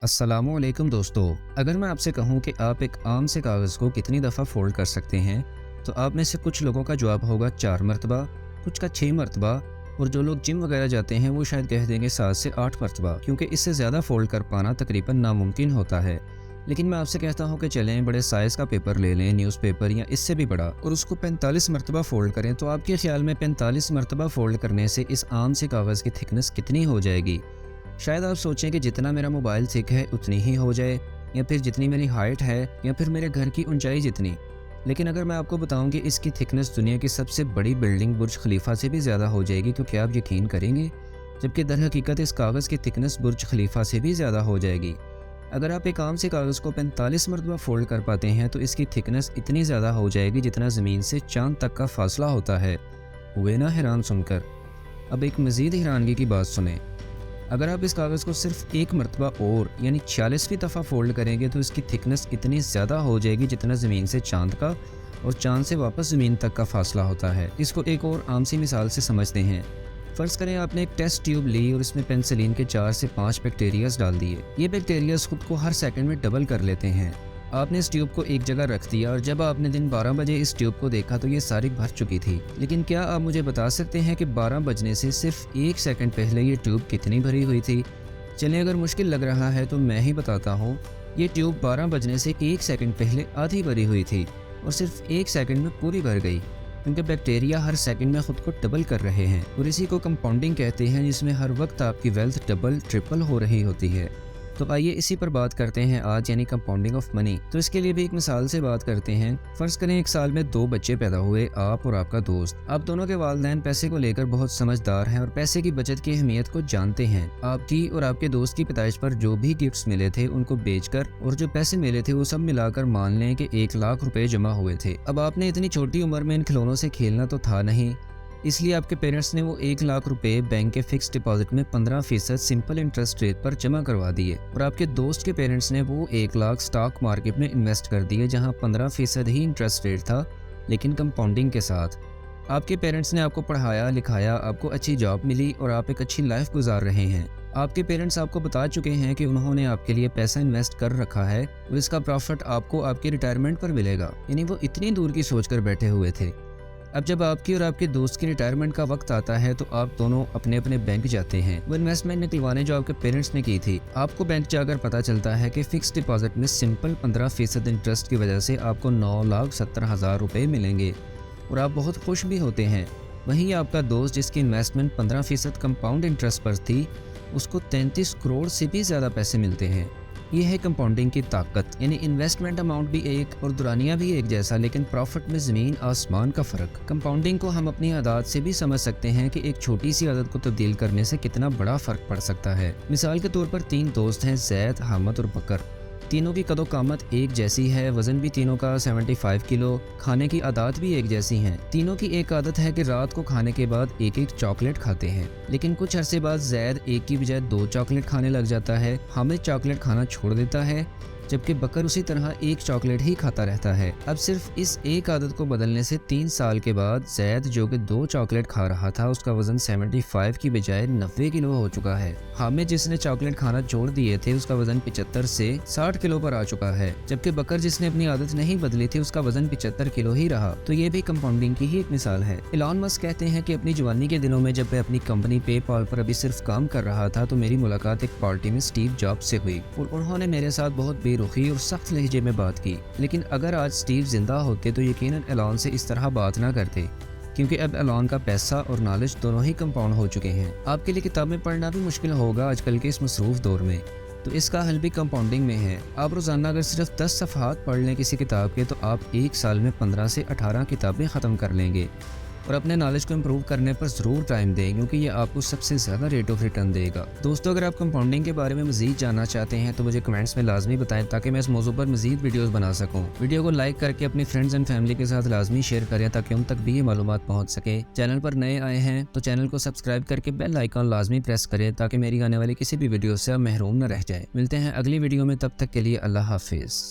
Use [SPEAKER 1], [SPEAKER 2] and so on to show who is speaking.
[SPEAKER 1] अस्सलामुअलैकुम दोस्तों। अगर मैं आपसे कहूं कि आप एक आम से कागज़ को कितनी दफ़ा फ़ोल्ड कर सकते हैं, तो आप में से कुछ लोगों का जवाब होगा 4 मरतबा, कुछ का 6 मरतबा, और जो लोग जिम वगैरह जाते हैं वो शायद कह देंगे 7 से 8 मरतबा, क्योंकि इससे ज़्यादा फ़ोल्ड कर पाना तकरीबन नामुमकिन होता है। लेकिन मैं आपसे कहता हूँ कि चलें बड़े साइज़ का पेपर ले लें, न्यूज़पेपर या इससे भी बड़ा, और उसको 45 मरतबा फ़ोल्ड करें। तो आपके ख़्याल में 45 मरतबा फ़ोल्ड करने से इस आम से कागज़ की थिकनेस कितनी हो जाएगी? शायद आप सोचें कि जितना मेरा मोबाइल थिक है उतनी ही हो जाए, या फिर जितनी मेरी हाइट है, या फिर मेरे घर की ऊंचाई जितनी। लेकिन अगर मैं आपको बताऊं कि इसकी थिकनेस दुनिया की सबसे बड़ी बिल्डिंग बुर्ज खलीफा से भी ज़्यादा हो जाएगी, तो क्या आप यकीन करेंगे? जबकि दर हकीकत इस कागज़ की थिकनेस बुर्ज खलीफा से भी ज़्यादा हो जाएगी। अगर आप एक आम से कागज़ को 45 मरतबा फोल्ड कर पाते हैं तो इसकी थिकनेस इतनी ज़्यादा हो जाएगी जितना ज़मीन से चांद तक का फासला होता है। हुए ना हैरान सुनकर? अब एक मज़ीद हैरानगी की बात सुने। अगर आप इस कागज़ को सिर्फ एक मरतबा और यानी 46वीं दफ़ा फोल्ड करेंगे तो इसकी थिकनेस इतनी ज़्यादा हो जाएगी जितना ज़मीन से चांद का और चांद से वापस ज़मीन तक का फासला होता है। इसको एक और आम सी मिसाल से समझते हैं। फ़र्ज़ करें आपने एक टेस्ट ट्यूब ली और इसमें पेनिसिलिन के 4 से 5 बैक्टीरियाज डाल दिए। ये बैक्टीरियाज खुद को हर सेकंड में डबल कर लेते हैं। आपने इस ट्यूब को एक जगह रख दिया और जब आपने दिन 12 बजे इस ट्यूब को देखा तो ये सारी भर चुकी थी। लेकिन क्या आप मुझे बता सकते हैं कि 12 बजने से सिर्फ 1 सेकंड पहले ये ट्यूब कितनी भरी हुई थी? चलिए, अगर मुश्किल लग रहा है तो मैं ही बताता हूँ। ये ट्यूब 12 बजने से 1 सेकंड पहले आधी भरी हुई थी और सिर्फ 1 सेकंड में पूरी भर गई, क्योंकि बैक्टीरिया हर सेकंड में खुद को डबल कर रहे हैं और इसी को कंपाउंडिंग कहते हैं, जिसमें हर वक्त आपकी वेल्थ डबल ट्रिपल हो रही होती है। तो आइए इसी पर बात करते हैं आज, यानी कंपाउंडिंग ऑफ मनी। तो इसके लिए भी एक मिसाल से बात करते हैं। फर्ज करें एक साल में 2 बच्चे पैदा हुए, आप और आपका दोस्त। आप दोनों के वालिदैन पैसे को लेकर बहुत समझदार हैं और पैसे की बचत की अहमियत को जानते हैं। आपकी और आपके दोस्त की पैदाइश पर जो भी गिफ्ट्स मिले थे उनको बेचकर और जो पैसे मिले थे वो सब मिलाकर मान लें कि 1 लाख रुपए जमा हुए थे। अब आपने इतनी छोटी उम्र में इन खिलौनों से खेलना तो था नहीं, इसलिए आपके पेरेंट्स ने वो 1 लाख रुपए बैंक के फिक्स डिपॉजिट में 15% सिंपल इंटरेस्ट रेट पर जमा करवा दिए, और आपके दोस्त के पेरेंट्स ने वो 1 लाख स्टॉक मार्केट में इन्वेस्ट कर दिए, जहां 15% ही इंटरेस्ट रेट था, लेकिन कंपाउंडिंग के साथ। आपके पेरेंट्स ने आपको पढ़ाया लिखाया, आपको अच्छी जॉब मिली और आप एक अच्छी लाइफ गुजार रहे हैं। आपके पेरेंट्स आपको बता चुके हैं कि उन्होंने आपके लिए पैसा इन्वेस्ट कर रखा है और इसका प्रॉफिट आपको आपके रिटायरमेंट पर मिलेगा, यानी वो इतनी दूर की सोच कर बैठे हुए थे। अब जब आपकी और आपके दोस्त की रिटायरमेंट का वक्त आता है तो आप दोनों अपने अपने बैंक जाते हैं वो इन्वेस्टमेंट निकलवाने जो आपके पेरेंट्स ने की थी। आपको बैंक जाकर पता चलता है कि फिक्स डिपॉजिट में सिंपल 15% इंटरेस्ट की वजह से आपको 9,70,000 रुपये मिलेंगे और आप बहुत खुश भी होते हैं। वहीं आपका दोस्त, जिसकी इन्वेस्टमेंट 15% कंपाउंड इंटरेस्ट पर थी, उसको 33 करोड़ से भी ज़्यादा पैसे मिलते हैं। यह है कंपाउंडिंग की ताकत, यानी इन्वेस्टमेंट अमाउंट भी एक और दुरानिया भी एक जैसा, लेकिन प्रॉफिट में ज़मीन आसमान का फ़र्क। कंपाउंडिंग को हम अपनी आदत से भी समझ सकते हैं कि एक छोटी सी आदत को तब्दील करने से कितना बड़ा फ़र्क पड़ सकता है। मिसाल के तौर पर 3 दोस्त हैं, जैद, हामिद और बकर। तीनों की कदो-कामत एक जैसी है, वज़न भी तीनों का 75 किलो, खाने की आदत भी एक जैसी हैं। तीनों की एक आदत है कि रात को खाने के बाद एक एक चॉकलेट खाते हैं। लेकिन कुछ अरसे बाद जैद एक की बजाय 2 चॉकलेट खाने लग जाता है, हामिद चॉकलेट खाना छोड़ देता है, जबकि बकर उसी तरह एक चॉकलेट ही खाता रहता है। अब सिर्फ इस एक आदत को बदलने से 3 साल के बाद जैद, जो कि 2 चॉकलेट खा रहा था, उसका वजन 75 की बजाय 90 किलो हो चुका है। हामिद, जिसने चॉकलेट खाना छोड़ दिए थे, उसका वजन 75 से 60 किलो पर आ चुका है, जबकि बकर, जिसने अपनी आदत नहीं बदली थी, उसका वजन 75 किलो ही रहा। तो ये भी कंपाउंडिंग की ही एक मिसाल है। एलन मस्क कहते हैं कि अपनी जवानी के दिनों में जब मैं अपनी कंपनी पेपाल पर अभी सिर्फ काम कर रहा था तो मेरी मुलाकात एक पार्टी में स्टीव जॉब्स से हुई और उन्होंने मेरे साथ बहुत बेरुखी और सख्त लहजे में बात की। लेकिन अगर आज स्टीव जिंदा होते तो यकीनन एलन से इस तरह बात ना करते, क्योंकि अब एलन का पैसा और नॉलेज दोनों ही कंपाउंड हो चुके हैं। आपके लिए किताबें पढ़ना भी मुश्किल होगा आजकल के इस मसरूफ दौर में, तो इसका हल भी कंपाउंडिंग में है। आप रोजाना अगर सिर्फ 10 सफ़हात पढ़ लें किसी किताब के, तो आप एक साल में 15 से 18 किताबें ख़त्म कर लेंगे। और अपने नॉलेज को इम्प्रूव करने पर ज़रूर टाइम दें, क्योंकि ये आपको सबसे ज़्यादा रेट ऑफ रिटर्न देगा। दोस्तों, अगर आप कंपाउंडिंग के बारे में मज़ीद जानना चाहते हैं तो मुझे कमेंट्स में लाजमी बताएं, ताकि मैं इस मौजू पर मज़ीद वीडियोस बना सकूं। वीडियो को लाइक करके अपनी फ्रेंड्स एंड फैमिली के साथ लाजमी शेयर करें, ताकि उन तक भी ये मालूमात पहुँच सके। चैनल पर नए आए हैं तो चैनल को सब्सक्राइब करके बेल आइकॉन लाजमी प्रेस करें, ताकि मेरी आने वाली किसी भी वीडियो से आप महरूम न रह जाए। मिलते हैं अगली वीडियो में, तब तक के लिए अल्लाह हाफिज़।